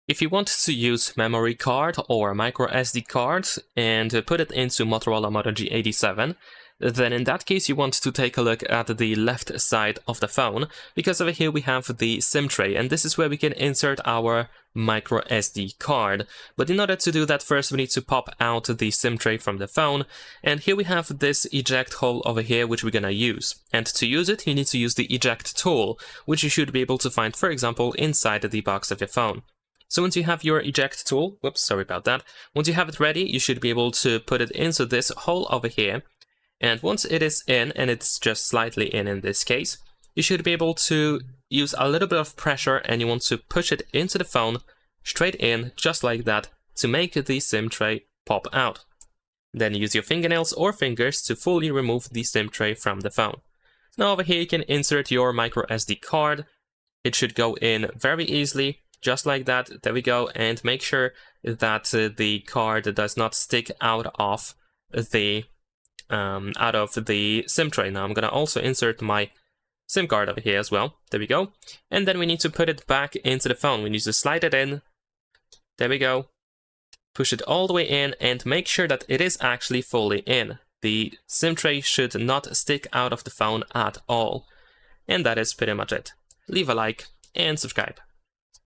If you want to use memory card or microSD card and put it into Motorola Moto G87, then in that case you want to take a look at the left side of the phone, because over here we have the SIM tray, and this is where we can insert our microSD card. But in order to do that, first we need to pop out the SIM tray from the phone, and here we have this eject hole over here which we're gonna use. And to use it, you need to use the eject tool, which you should be able to find, for example, inside the box of your phone. So once you have your eject tool, whoops, sorry about that, once you have it ready, you should be able to put it into this hole over here. And once it is in, and it's just slightly in this case, you should be able to use a little bit of pressure, and you want to push it into the phone, straight in, just like that, to make the SIM tray pop out. Then use your fingernails or fingers to fully remove the SIM tray from the phone. Now over here you can insert your microSD card. It should go in very easily, just like that. There we go, and make sure that the card does not stick out of the SIM tray. Now I'm gonna also insert my SIM card over here as well. There we go. And then we need to put it back into the phone. We need to slide it in. There we go. Push it all the way in and make sure that it is actually fully in. The SIM tray should not stick out of the phone at all. And that is pretty much it. Leave a like and subscribe.